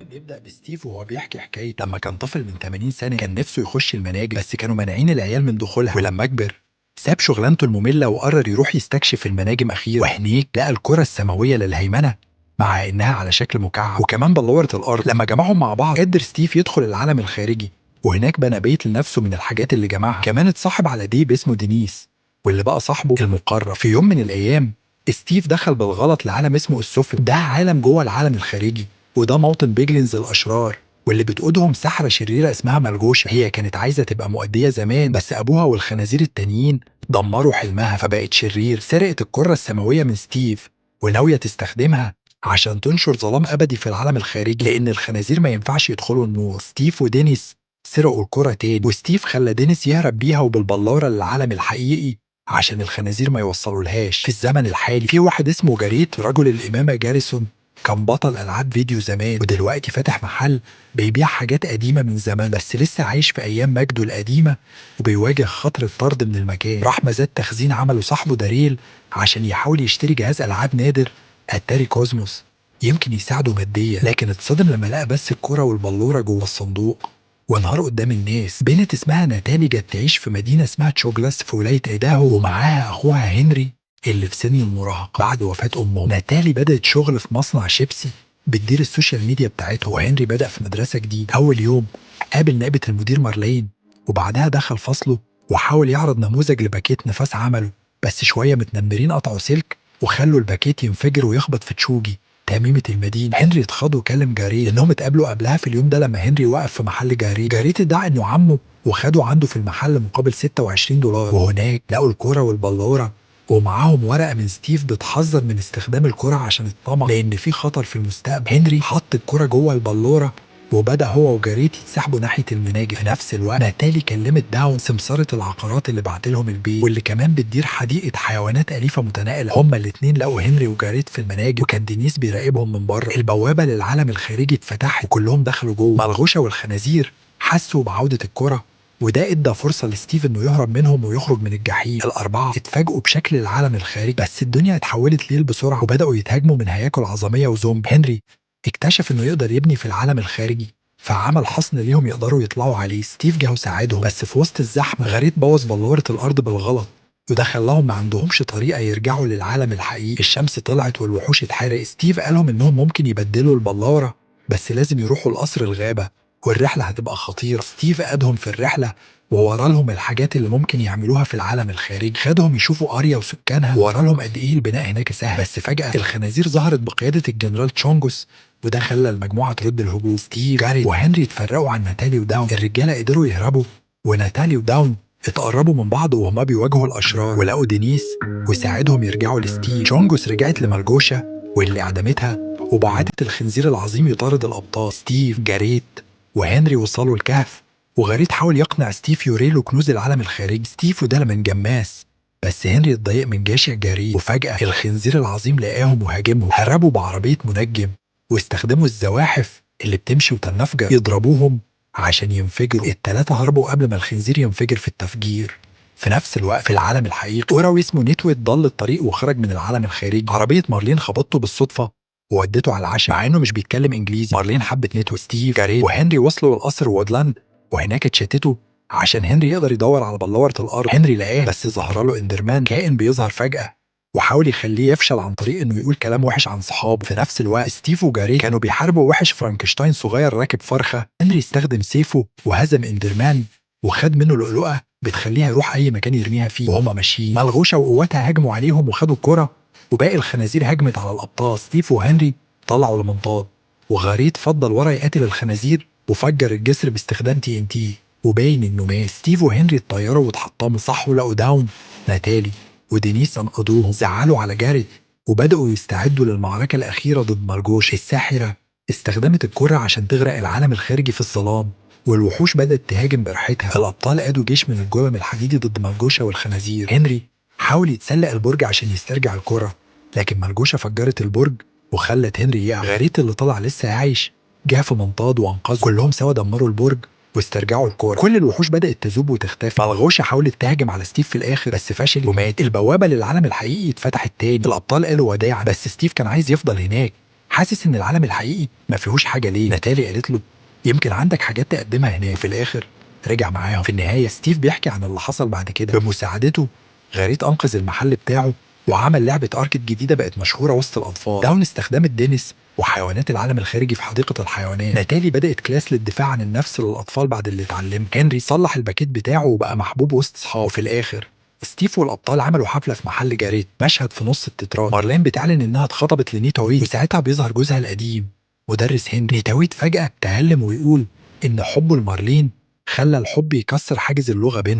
بيبدأ بستيف وهو بيحكي حكاية لما كان طفل من 80 سنة كان نفسه يخش المناجم بس كانوا مانعين العيال من دخولها، ولما كبر ساب شغلانته المملة وقرر يروح يستكشف المناجم أخيرا، وهنيك لقى الكرة السماوية للهيمنة مع إنها على شكل مكعب وكمان بلورة الأرض. لما جمعهم مع بعض قدر ستيف يدخل العالم الخارجي، وهناك بنى بيت لنفسه من الحاجات اللي جمعها. كمان اتصاحب على ديب اسمه دينيس واللي بقى صاحبه المقرب. في يوم من الأيام ستيف دخل بالغلط لعالم اسمه السفل، ده عالم جوه العالم الخارجي، وده موطن بيجلينز الأشرار واللي بتقودهم سحرة شريرة اسمها ملجوشة. هي كانت عايزة تبقى مؤدية زمان بس أبوها والخنازير التانيين دمروا حلمها فبقت شرير. سرقت الكرة السماوية من ستيف وناوية تستخدمها عشان تنشر ظلام أبدي في العالم الخارجي، لأن الخنازير ما ينفعش يدخلوا النور. ستيف ودينيس سرقوا الكرة تاني، وستيف خلى دينيس يهرب بيها وبالبلورة للعالم الحقيقي عشان الخنازير ما يوصلولهاش. في الزمن الحالي في واحد اسمه جاريت رجل الإمامة جاريسون، كان بطل ألعاب فيديو زمان ودلوقتي فاتح محل بيبيع حاجات قديمة من زمان، بس لسه عايش في أيام مجده القديمة وبيواجه خطر الطرد من المكان. راح مزاد تخزين عمله صاحبه داريل عشان يحاول يشتري جهاز ألعاب نادر أتاري كوزموس يمكن يساعده ماديا، لكن اتصدم لما لقى بس الكرة والبلورة جوه الصندوق وانهار قدام الناس. بنت اسمها ناتالي جت تعيش في مدينة اسمها تشوجلاس في ولاية ايداهو، ومعاها أخوها هنري اللي في سن المراهقة. بعد وفاة أمهم ناتالي بدأت شغل في مصنع شيبسي بتدير السوشيال ميديا بتاعته، وهنري بدأ في مدرسة جديدة. أول يوم قابل نائبة المدير مارلين، وبعدها دخل فصله وحاول يعرض نموذج لباكيت نفاس عمله، بس شوية متنمرين قطعوا سلك وخلوا الباكيت ينفجر ويخبط في تشوجي تميمة المدينة. هنري اتخض وكلم جاري لأنهم اتقابلوا قبلها في اليوم ده لما هنري وقف في محل جاري. جاري ادعى إنه عمه وخده عنده في المحل مقابل $26، وهناك لقوا الكرة والبلورة ومعاهم ورقة من ستيف بتحذر من استخدام الكرة عشان الطمع لأن في خطر في المستقبل. هنري حط الكرة جوه البلورة وبدأ هو وجاريت يتسحبوا ناحية المناجم. في نفس الوقت ناتالي كلمت داون سمسارة العقارات اللي بعتلهم البيت واللي كمان بتدير حديقة حيوانات أليفة متنقلة. هما الاتنين لقوا هنري وجاريت في المناجم، وكان دينيس بيراقبهم من بره. البوابة للعالم الخارجي اتفتحت وكلهم دخلوا جوه. ملغوشة والخنازير حسوا بعودة الكرة، وده ادى فرصة لستيف انه يهرب منهم ويخرج من الجحيم. الأربعة اتفاجئوا بشكل العالم الخارجي، بس الدنيا اتحولت ليل بسرعة وبدأوا يتهاجموا من هياكل عظمية وزومبي. هنري اكتشف انه يقدر يبني في العالم الخارجي فعمل حصن ليهم يقدروا يطلعوا عليه. ستيف جه وساعدهم، بس في وسط الزحمة غريت بوظ بلورة الأرض بالغلط وده خلاهم ما عندهمش طريقة يرجعوا للعالم الحقيقي. الشمس طلعت والوحوش اتحرق. ستيف قالهم انهم ممكن يبدلوا البلورة بس لازم يروحوا لقصر الغابة والرحلة هتبقى خطيرة. ستيف قادهم في الرحلة وورا لهم الحاجات اللي ممكن يعملوها في العالم الخارجي. خدهم يشوفوا أريا وسكانها وورا لهم قد ايه البناء هناك سهل. بس فجأة الخنازير ظهرت بقيادة الجنرال تشونجوس وده خلى المجموعة ترد الهجوم. ستيف جاري وهنري اتفرقوا عن ناتالي وداون. الرجالة قدروا يهربوا وناتالي وداون اتقربوا من بعض وهما بيواجهوا الأشرار ولقوا دينيس وساعدهم يرجعوا لستيف. تشونجوس رجعت لملجوشة واللي عدمتها وبعتت الخنزير العظيم يطارد الأبطال. ستيف جاريت وهنري وصلوا الكهف وغريت حاول يقنع ستيف يوريله كنوز العالم الخارجي. ستيف وده من جماس بس هنري اتضايق من جشع جاريت، وفجأة الخنزير العظيم لقاهم وهاجمهم. هربوا بعربية منجم واستخدموا الزواحف اللي بتمشي وتنفجر يضربوهم عشان ينفجروا. التلاتة هربوا قبل ما الخنزير ينفجر في التفجير. في نفس الوقت في العالم الحقيقي وراوي اسمه نيتويت ضل الطريق وخرج من العالم الخارجي. عربية مارلين خبطته بالصدفة وودته على العشاء مع انه مش بيتكلم انجليزي. مارلين حبت نيتويت. ستيف جاريت وهنري وصلوا للقصر وودلاند وهناك اتشتتوا عشان هنري يقدر يدور على بلورة الأرض. هنري لقاه بس ظهر له اندرمان كائن بيظهر فجأة وحاول يخليه يفشل عن طريق انه يقول كلام وحش عن صحابه. في نفس الوقت ستيف وجاري كانوا بيحاربوا وحش فرانكشتاين صغير راكب فرخة. هنري استخدم سيفه وهزم اندرمان وخد منه لؤلؤة بتخليها يروح اي مكان يرميها فيه. وهما ماشيين ملغوشة وقواتها هاجموا عليهم وخدوا الكرة وباقي الخنازير هجمت على الابطال. ستيف وهنري طلعوا المنطاد وغاريت فضل ورا يقاتل الخنازير وفجر الجسر باستخدام تي ان تي وباين انه مات. ستيف وهنري اتطيروا واتحطموا. صحوا لقوا داون ناتالي ودينيس انقذوهم. زعلوا على جاريت وبدأوا يستعدوا للمعركة الأخيرة ضد مارجوش. الساحرة استخدمت الكرة عشان تغرق العالم الخارجي في الظلام والوحوش بدأت تهاجم براحتها. الأبطال قادوا جيش من الجبم الحديدي ضد مارجوشة والخنازير. هنري حاول يتسلق البرج عشان يسترجع الكرة لكن مارجوشة فجرت البرج وخلت هنري يقع. غاريت اللي طلع لسه عايش جه في منطاد وانقذه. كلهم سوا دمروا البرج واسترجعوا الكورة. كل الوحوش بدأت تذوب وتختفي. ملغوشة حاولت تهاجم على ستيف في الآخر بس فشل ومات. البوابة للعالم الحقيقي اتفتحت تاني. الأبطال قالوا وداع بس ستيف كان عايز يفضل هناك. حاسس ان العالم الحقيقي ما فيهوش حاجه. ليه؟ ناتالي قالت له يمكن عندك حاجات تقدمها هناك. في الاخر رجع معاهم. في النهايه ستيف بيحكي عن اللي حصل بعد كده. بمساعدته غاريت انقذ المحل بتاعه وعمل لعبه اركيد جديده بقت مشهوره وسط الاطفال. داون استخدمت دينيس وحيوانات العالم الخارجي في حديقه الحيوانات. ناتالي بدات كلاس للدفاع عن النفس للاطفال بعد اللي اتعلمه. هنري صلح الباكيت بتاعه وبقى محبوب وسط اصحابه. في الاخر ستيف والابطال عملوا حفله في محل جاريت. مشهد في نص التترات مارلين بتعلن انها اتخطبت لنيتا ويد، وساعتها بيظهر جوزها القديم مدرس هنري. نيتا ويد فجاه تهلم ويقول ان حبه لمارلين خلى الحب يكسر حاجز اللغه بينهم.